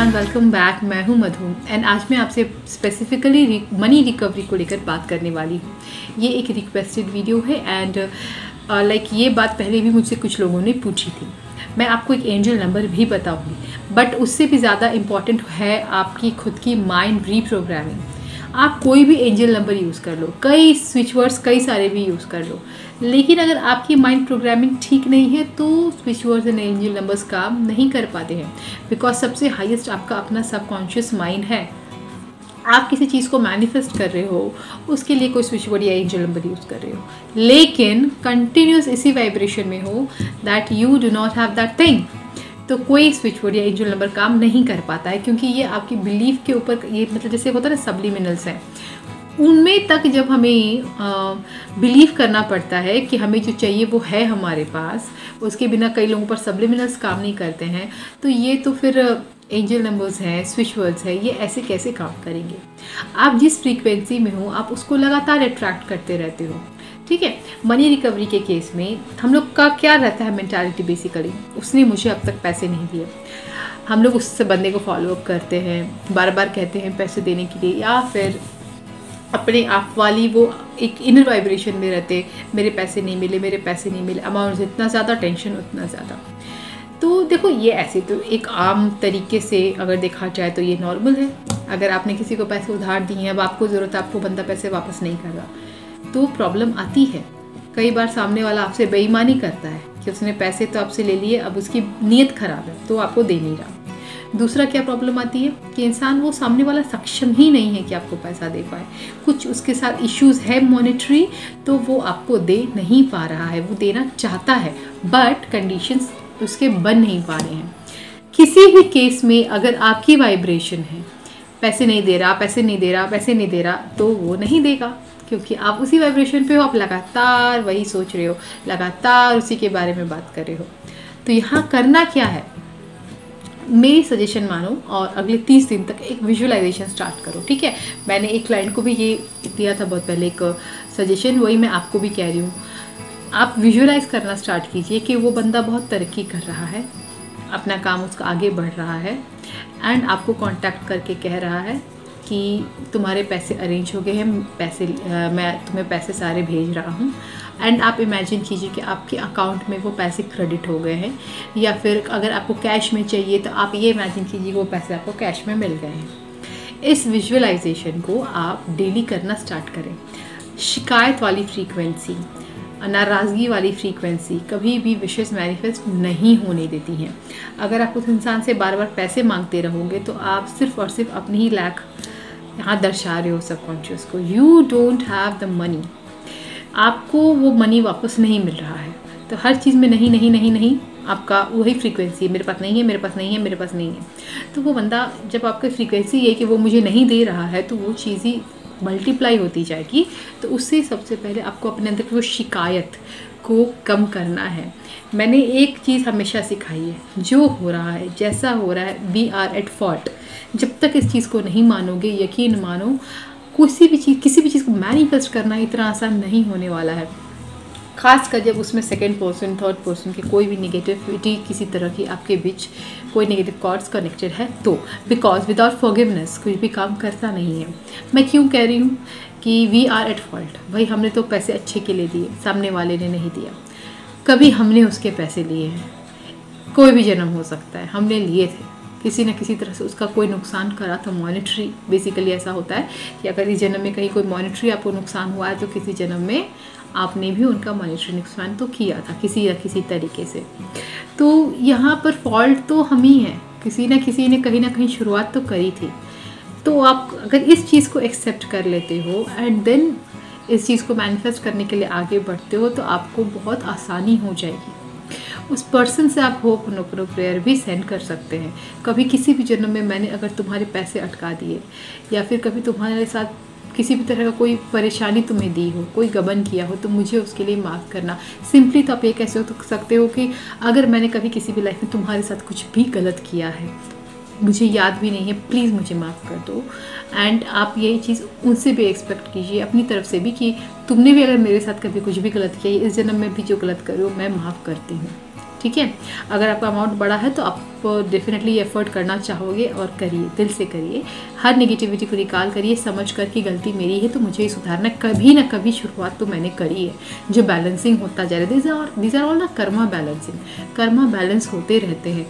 Everyone, welcome back. मैं हूं मधु and आज मैं आपसे स्पेसिफिकली मनी रिकवरी को लेकर बात करने वाली हूं। ये एक रिक्वेस्टेड वीडियो है एंड ये बात पहले भी मुझसे कुछ लोगों ने पूछी थी। मैं आपको एक एंजल नंबर भी बताऊंगी, बट उससे भी ज़्यादा इम्पॉर्टेंट है आपकी खुद की माइंड रीप्रोग्रामिंग। आप कोई भी एंजल नंबर यूज़ कर लो, कई स्विच वर्ड्स कई सारे भी यूज़ कर लो, लेकिन अगर आपकी माइंड प्रोग्रामिंग ठीक नहीं है तो switch words and angel numbers काम नहीं कर पाते हैं। बिकॉज सबसे हाईएस्ट आपका अपना सबकॉन्शियस माइंड है। आप किसी चीज़ को मैनिफेस्ट कर रहे हो, उसके लिए कोई स्विच वर्ड या एंजल नंबर यूज़ कर रहे हो, लेकिन कंटिन्यूस इसी वाइब्रेशन में हो that you do not have that thing, तो कोई स्विच वर्ड या एंजल नंबर काम नहीं कर पाता है। क्योंकि ये आपकी बिलीफ के ऊपर, ये मतलब जैसे होता है ना सब्लिमिनल्स हैं, उनमें तक जब हमें बिलीव करना पड़ता है कि हमें जो चाहिए वो है हमारे पास, उसके बिना कई लोगों पर सब्लिमिनल्स काम नहीं करते हैं, तो ये तो फिर एंजल नंबर्स हैं, स्विच वर्ड्स हैं, ये ऐसे कैसे काम करेंगे। आप जिस फ्रीक्वेंसी में हो आप उसको लगातार अट्रैक्ट करते रहते हो। ठीक है, मनी रिकवरी के केस में हम लोग का क्या रहता है मेंटालिटी, बेसिकली उसने मुझे अब तक पैसे नहीं दिए, हम लोग उस बंदे को फॉलो अप करते हैं, बार बार कहते हैं पैसे देने के लिए, या फिर अपने आप वाली वो एक इनर वाइब्रेशन में रहते, मेरे पैसे नहीं मिले, मेरे पैसे नहीं मिले, अमाउंट जितना ज़्यादा टेंशन उतना ज़्यादा। तो देखो, ये ऐसे तो एक आम तरीके से अगर देखा जाए तो ये नॉर्मल है। अगर आपने किसी को पैसे उधार दिए हैं, अब आपको ज़रूरत है, आपको बंदा पैसे वापस नहीं कर रहा, तो प्रॉब्लम आती है। कई बार सामने वाला आपसे बेईमानी करता है कि उसने पैसे तो आपसे ले लिए, अब उसकी नीयत ख़राब है तो आपको दे नहीं रहा। दूसरा क्या प्रॉब्लम आती है कि इंसान वो सामने वाला सक्षम ही नहीं है कि आपको पैसा दे पाए, कुछ उसके साथ इश्यूज है मॉनेटरी, तो वो आपको दे नहीं पा रहा है। वो देना चाहता है बट कंडीशंस उसके बन नहीं पा रहे हैं। किसी भी केस में अगर आपकी वाइब्रेशन है पैसे नहीं दे रहा, पैसे नहीं दे रहा, पैसे नहीं दे रहा, तो वो नहीं देगा, क्योंकि आप उसी वाइब्रेशन पे हो, आप लगातार वही सोच रहे हो, लगातार उसी के बारे में बात कर रहे हो। तो यहाँ करना क्या है, मेरी सजेशन मानो और अगले 30 दिन तक एक विजुअलाइजेशन स्टार्ट करो। ठीक है, मैंने एक क्लाइंट को भी ये दिया था बहुत पहले एक सजेशन, वही मैं आपको भी कह रही हूँ। आप विजुअलाइज करना स्टार्ट कीजिए कि वो बंदा बहुत तरक्की कर रहा है, अपना काम उसका आगे बढ़ रहा है, एंड आपको कांटेक्ट करके कह रहा है कि तुम्हारे पैसे अरेंज हो गए हैं, मैं तुम्हें पैसे सारे भेज रहा हूँ। एंड आप इमेजिन कीजिए कि आपके अकाउंट में वो पैसे क्रेडिट हो गए हैं, या फिर अगर आपको कैश में चाहिए तो आप ये इमेजिन कीजिए कि वो पैसे आपको कैश में मिल गए हैं। इस विजुअलाइजेशन को आप डेली करना स्टार्ट करें। शिकायत वाली फ्रीक्वेंसी, नाराज़गी वाली फ्रीक्वेंसी कभी भी विशेष मैनिफेस्ट नहीं होने देती हैं। अगर आप उस इंसान से बार बार पैसे मांगते रहोगे तो आप सिर्फ और सिर्फ अपनी ही लैक यहाँ दर्शा रहे हो सबकॉन्शियस को। You don't have the money, आपको वो मनी वापस नहीं मिल रहा है। तो हर चीज़ में नहीं नहीं नहीं नहीं, आपका वही फ्रीक्वेंसी है, मेरे पास नहीं है, मेरे पास नहीं है, मेरे पास नहीं है। तो वो बंदा, जब आपकी फ्रीक्वेंसी है कि वो मुझे नहीं दे रहा है, तो वो चीज़ ही मल्टीप्लाई होती जाएगी। तो उससे सबसे पहले आपको अपने अंदर की वो शिकायत को कम करना है। मैंने एक चीज़ हमेशा सिखाई है, जो हो रहा है, जैसा हो रहा है, वी आर एट फॉल्ट। जब तक इस चीज़ को नहीं मानोगे, यकीन मानो, किसी भी चीज़ को मैनिफेस्ट करना इतना आसान नहीं होने वाला है। खासकर जब उसमें सेकंड पर्सन, थर्ड पर्सन के कोई भी नेगेटिविटी, किसी तरह की आपके बीच कोई नेगेटिव कॉर्ड्स कनेक्टेड है, तो बिकॉज विदाउट फॉरगिवनेस कोई भी काम करता नहीं है। मैं क्यों कह रही हूँ कि वी आर एट फॉल्ट, भाई हमने तो पैसे अच्छे के लिए दिए, सामने वाले ने नहीं दिया, कभी हमने उसके पैसे लिए हैं, कोई भी जन्म हो सकता है हमने लिए थे, किसी न किसी तरह से उसका कोई नुकसान करा था मॉनेटरी। बेसिकली ऐसा होता है कि अगर इस जन्म में कहीं कोई मॉनेटरी आपको नुकसान हुआ है, तो किसी जन्म में आपने भी उनका मॉनेटरी नुकसान तो किया था किसी न किसी तरीके से। तो यहाँ पर फॉल्ट तो हम ही हैं, किसी न किसी ने कहीं ना कहीं शुरुआत तो करी थी। तो आप अगर इस चीज़ को एक्सेप्ट कर लेते हो एंड देन इस चीज़ को मैनिफेस्ट करने के लिए आगे बढ़ते हो, तो आपको बहुत आसानी हो जाएगी। उस पर्सन से आप होप नो प्रेयर भी सेंड कर सकते हैं। कभी किसी भी जन्म में मैंने अगर तुम्हारे पैसे अटका दिए, या फिर कभी तुम्हारे साथ किसी भी तरह का कोई परेशानी तुम्हें दी हो, कोई गबन किया हो, तो मुझे उसके लिए माफ़ करना। सिंपली तो आप ये कह सकते हो कि अगर मैंने कभी किसी भी लाइफ में तुम्हारे साथ कुछ भी गलत किया है, मुझे याद भी नहीं है, प्लीज़ मुझे माफ़ कर दो। एंड आप यही चीज़ उनसे भी एक्सपेक्ट कीजिए, अपनी तरफ से भी, कि तुमने भी अगर मेरे साथ कभी कुछ भी गलत किया, इस जन्म में भी जो गलत करो मैं माफ़ करती हूँ। ठीक है। अगर आपका अमाउंट बड़ा है तो आप डेफिनेटली एफर्ट करना चाहोगे और करिए, दिल से करिए। हर नेगेटिविटी को निकाल करिए, समझ कर कि गलती मेरी है तो मुझे सुधारना। कभी ना कभी शुरुआत तो मैंने करी है, जो बैलेंसिंग होता जा रहा है। दीज आर ऑल ना कर्मा बैलेंसिंग। कर्मा बैलेंस होते रहते हैं,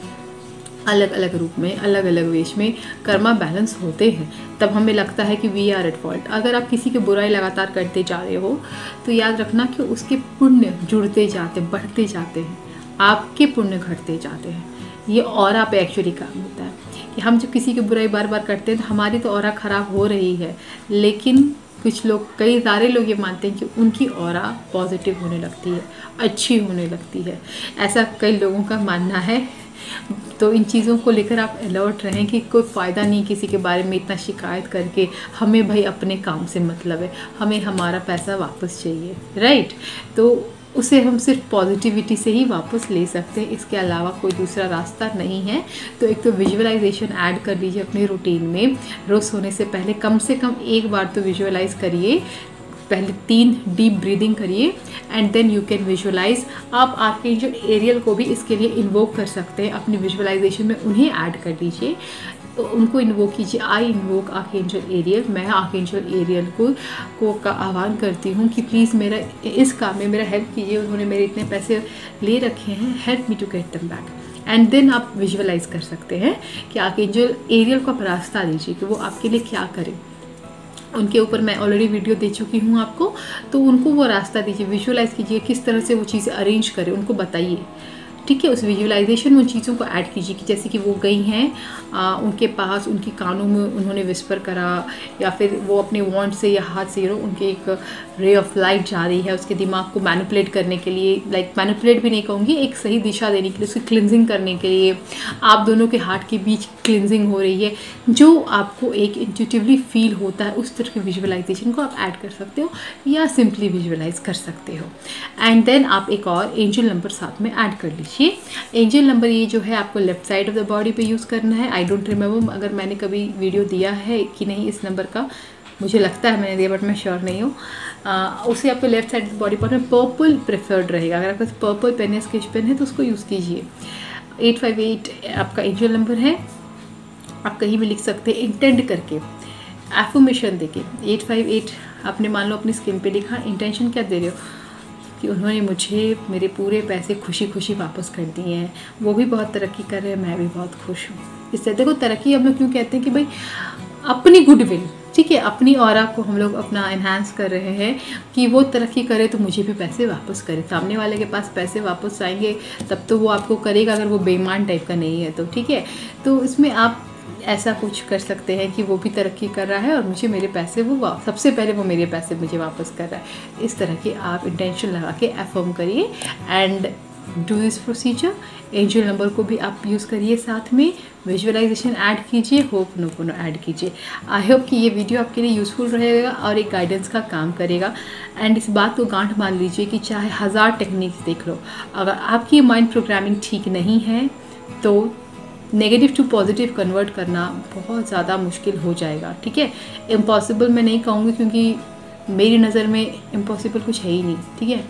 अलग अलग रूप में, अलग अलग वेश में कर्मा बैलेंस होते हैं। तब हमें लगता है कि वी आर एट फॉल्ट। अगर आप किसी की बुराई लगातार करते जा रहे हो तो याद रखना कि उसके पुण्य जुड़ते जाते, बढ़ते जाते हैं, आपके पुण्य घटते जाते हैं। ये ऑरा पे एक्चुअली काम होता है कि हम जब किसी की बुराई बार बार करते हैं तो हमारी तो ऑरा खराब हो रही है, लेकिन कुछ लोग, कई सारे लोग ये मानते हैं कि उनकी ऑरा पॉजिटिव होने लगती है, अच्छी होने लगती है। ऐसा कई लोगों का मानना है। तो इन चीज़ों को लेकर आप अलर्ट रहें कि कोई फ़ायदा नहीं किसी के बारे में इतना शिकायत करके। हमें भाई अपने काम से मतलब है, हमें हमारा पैसा वापस चाहिए, राइट। तो उसे हम सिर्फ पॉजिटिविटी से ही वापस ले सकते हैं, इसके अलावा कोई दूसरा रास्ता नहीं है। तो एक तो विजुअलाइजेशन ऐड कर लीजिए अपने रूटीन में। रोज़ सोने से पहले कम से कम एक बार तो विजुअलाइज करिए। पहले 3 डीप ब्रीदिंग करिए and then you can visualise. आप आर्कएंजल एरियल को भी इसके लिए इन्वोक कर सकते हैं अपनी विजुअलाइजेशन में, उन्हें ऐड कर लीजिए, तो उनको इन्वोक कीजिए। I invoke archangel Ariel. मैं आर्कएंजल एरियल को का आह्वान करती हूँ कि प्लीज़ मेरा इस काम में मेरा हेल्प कीजिए। उन्होंने मेरे इतने पैसे ले रखे हैं, help me to get them back. And then आप विजुअलाइज कर सकते हैं कि आर्कएंजल एरियल को आप रास्ता दीजिए कि वो आपके लिए क्या करें। उनके ऊपर मैं ऑलरेडी वीडियो दे चुकी हूँ आपको, तो उनको वो रास्ता दीजिए, विजुअलाइज कीजिए किस तरह से वो चीज़ें अरेंज करें, उनको बताइए, ठीक है। उस विजुअलाइजेशन में उन चीज़ों को ऐड कीजिए कि जैसे कि वो गई हैं, उनके पास उनकी कानों में उन्होंने विस्पर करा, या फिर वो अपने वॉन्ड से या हाथ से उनके एक रे ऑफ लाइट जा रही है उसके दिमाग को मैनिपुलेट करने के लिए, लाइक मैनिपुलेट भी नहीं कहूँगी, एक सही दिशा देने के लिए, उसकी क्लिनजिंग करने के लिए। आप दोनों के हार्ट के बीच क्लिनजिंग हो रही है, जो आपको एक इंट्यूटिवली फील होता है, उस तरह के विजुअलाइजेशन को आप ऐड कर सकते हो या सिंपली विजुअलाइज कर सकते हो। एंड देन आप एक और एंजल नंबर साथ में ऐड कर लीजिए। एंजल नंबर ये जो है आपको left side of the body पे यूज़ करना है। आई डोंट रिमेंबर अगर मैंने कभी वीडियो दिया है कि नहीं इस नंबर का, मुझे लगता है मैंने दिया बट मैं श्योर नहीं हूँ। उसे आपको left side of the body part में पर्पल प्रेफर्ड रहेगा। अगर आपके पास पर्पल पेन है, स्केच पेन है, तो उसको यूज़ कीजिए। 858 आपका एंजल नंबर है। आप कहीं भी लिख सकते हैं इंटेंड करके, एफर्मेशन देके। 858 आपने मान लो अपनी स्किन पे लिखा, इंटेंशन क्या दे रहे हो कि उन्होंने मुझे मेरे पूरे पैसे खुशी खुशी वापस कर दिए हैं, वो भी बहुत तरक्की कर रहे हैं, मैं भी बहुत खुश हूँ। इससे देखो तरक्की हम लोग क्यों कहते हैं कि भाई अपनी गुडविल, ठीक है, अपनी ऑरा को हम लोग अपना एनहांस कर रहे हैं कि वो तरक्की करे तो मुझे भी पैसे वापस करे। सामने वाले के पास पैसे वापस आएंगे तब तो वो आपको करेगा, अगर वो बेईमान टाइप का नहीं है तो, ठीक है। तो इसमें आप ऐसा कुछ कर सकते हैं कि वो भी तरक्की कर रहा है और मुझे मेरे पैसे वो सबसे पहले वो मेरे पैसे मुझे वापस कर रहा है। इस तरह के आप इंटेंशन लगा के अफर्म करिए and do this procedure. Angel number को भी आप यूज़ करिए, साथ में विजुअलाइजेशन ऐड कीजिए, होपनोपोनो ऐड कीजिए। आई होप कि ये वीडियो आपके लिए यूज़फुल रहेगा और एक गाइडेंस का काम करेगा। एंड इस बात को गांठ मान लीजिए कि चाहे 1000 टेक्निक्स देख लो, अगर आपकी माइंड प्रोग्रामिंग ठीक नहीं है तो नेगेटिव टू पॉजिटिव कन्वर्ट करना बहुत ज़्यादा मुश्किल हो जाएगा, ठीक है। इम्पॉसिबल मैं नहीं कहूँगी क्योंकि मेरी नज़र में इम्पॉसिबल कुछ है ही नहीं, ठीक है।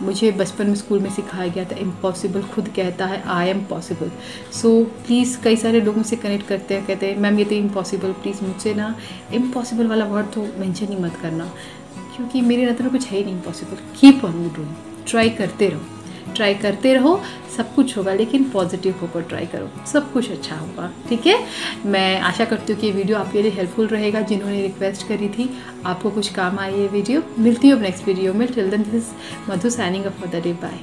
मुझे बचपन में स्कूल में सिखाया गया था इम्पॉसिबल खुद कहता है I am possible. So please, कई सारे लोग मुझसे कनेक्ट करते हैं, कहते हैं मैम ये तो इम्पॉसिबल, प्लीज़ मुझसे ना इम्पॉसिबल वाला वर्ड तो मेंशन ही मत करना, क्योंकि मेरी नज़र में कुछ है ही नहीं impossible. Keep on doing, try करते रहो, सब कुछ होगा, लेकिन पॉजिटिव होकर ट्राई करो, सब कुछ अच्छा होगा, ठीक है। मैं आशा करती हूँ कि ये वीडियो आपके लिए हेल्पफुल रहेगा। जिन्होंने रिक्वेस्ट करी थी आपको कुछ काम आई ये वीडियो। मिलती हूँ नेक्स्ट वीडियो में। Till then this is Madhu signing off for the day. Bye.